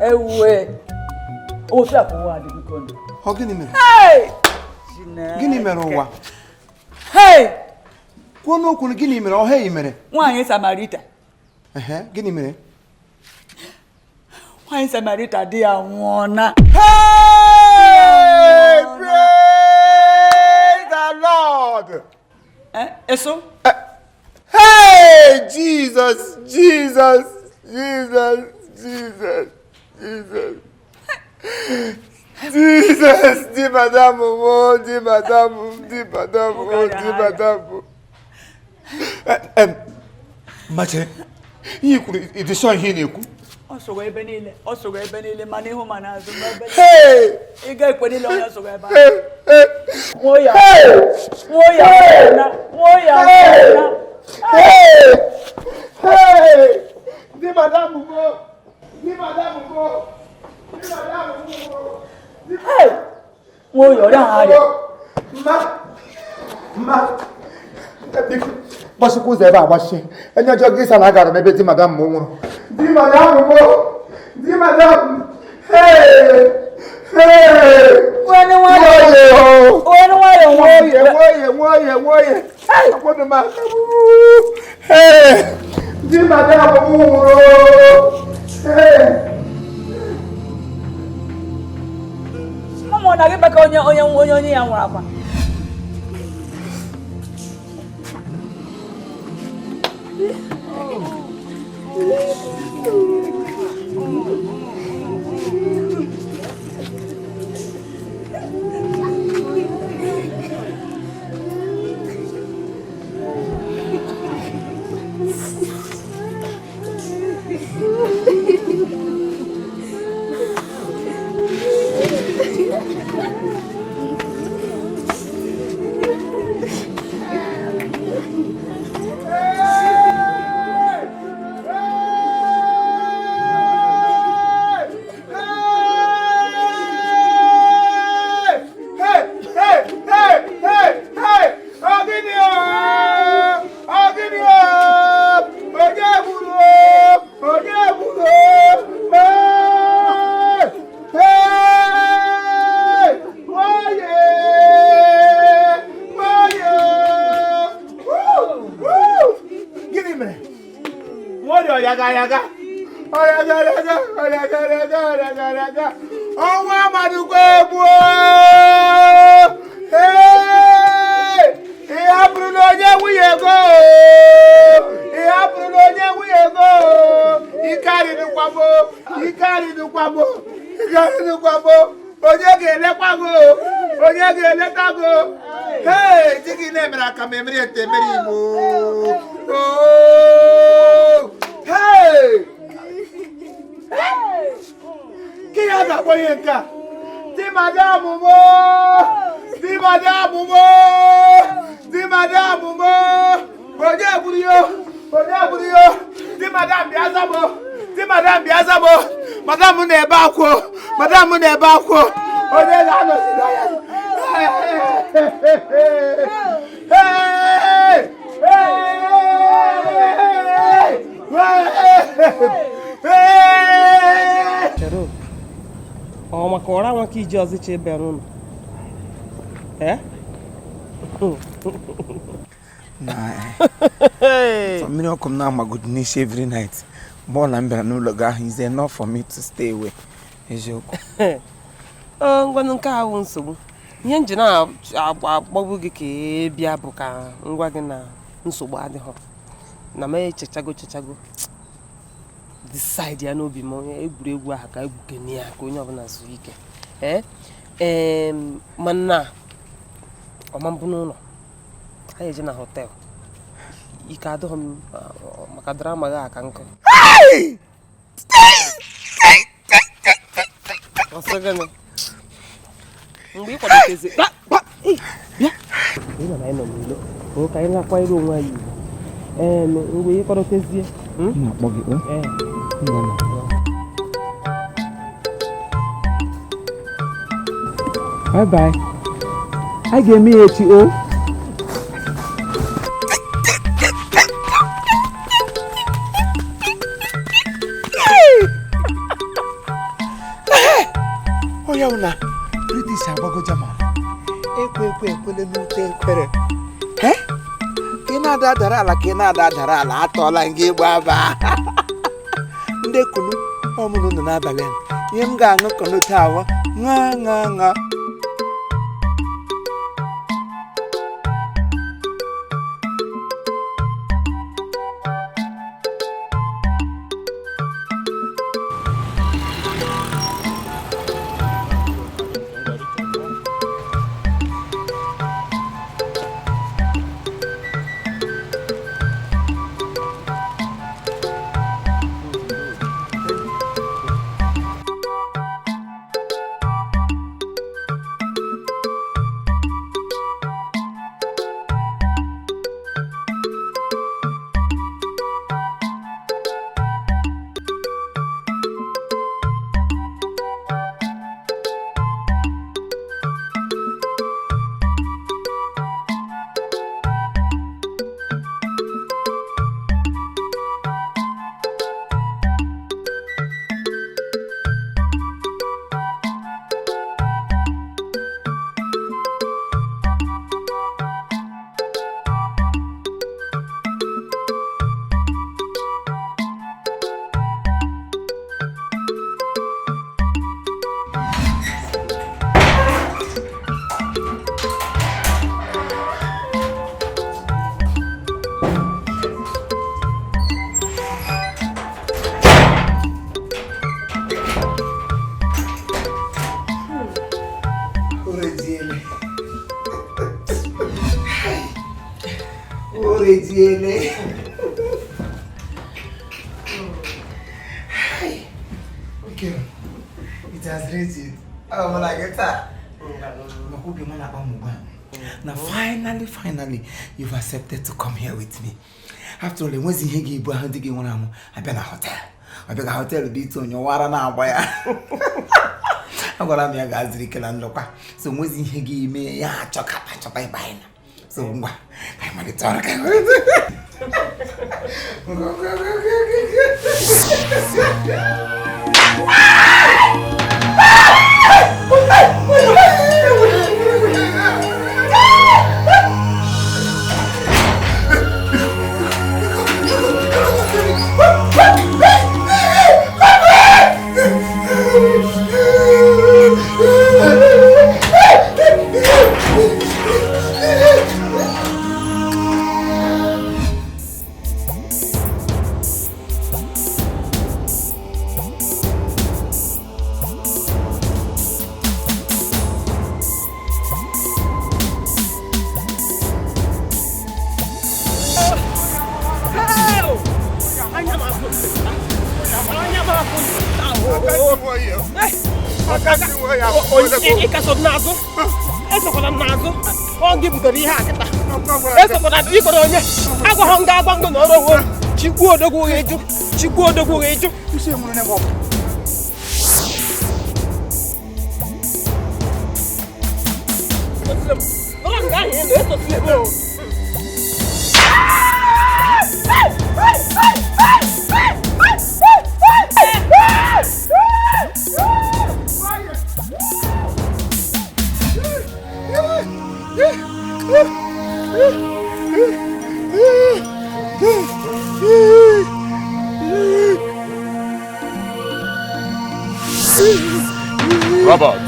Ewe. O fi akowo ade bi kono. Ho gini mere? Hey! Gini mere ụwa? Hey! Kwuo okwu gini mere? O hey mere. Nwaanyị Samarita. Gini mere? Nwaanyị Samarita dị ya nwụọna. Hey! Praise the Lord. Eso? Hey! Jesus, Jesus, Jesus, Jesus, Jesus. Jesus, di madame, oh, di madame, di madame, oh, di madame. Mache, you could it is so here. Also, we're benile, money home and as hey! You get when you learn so about. Hey! Woya! Hey! Hey! Di madame, go! Di madame, go! Di madame, go! Hey! Woya, Ma! Basi kuze ba bashi. Enyo jogi sana gara mebe di madame mo. Di madame mo. Di madame. Hey! Hey! When Woye. Hey! Akodo ma. Hey! Di madame mo. Hey! Mama na gbe ka onye ya nwura akwa. Hey, tiki ne mera kamemri ete meri mo. Oh! Hey! Ki ada boyenka? Di madame mo. Di madame mo. Di madame mo. Oje buriyo. Di madame biazabo. Di madame biazabo. Madame ne ba ko. Madame ne ba ko. Oje la no si daya. Chero. Oh, ma kora wa ki jozi che berun. Nah. For me, I come now, my goodness, every night. Born and better no longer is enough for me to stay away. Ngwa nka awụ nsogbu. Ihe nje na-agbagbu gị ka bịa bụ ka ngwa gị na nsogbu adịghị. Na m echechago decide ya n'obi m egwuregwu ahụ ka egwukene ya ka onye ọbụla zuru ike. Mana ọma mbụ n'ụlọ. Anyị eje na hotel. Ike adịghị m maka drama gị aka nkụ. Ọsọgana. Mgbe ị kwadotezi bịa ị nọ n'ụlọ ka anyị na-akwanyere onwe anyị mgbe ị kwadotezie na-akpọ gị bye bye. I ga-eme ya echi o. ya una British abago German. Ekwele n'ute ekwere. Kina dara ala atola ngi gbaba. Nde kunu omunu na abalị. Ihe m ga-aṅụ kono tawa. Nga. Okay, it has reached. Oh, when I get that. Now, finally, you've accepted to come here with me. After all, once you get Igbo, I've been a hotel. I've been a hotel beat on your water now, boy. I'm gonna be a guys drinking and look. So, once you give me a chocolate, so, I'm going to talk. Robert.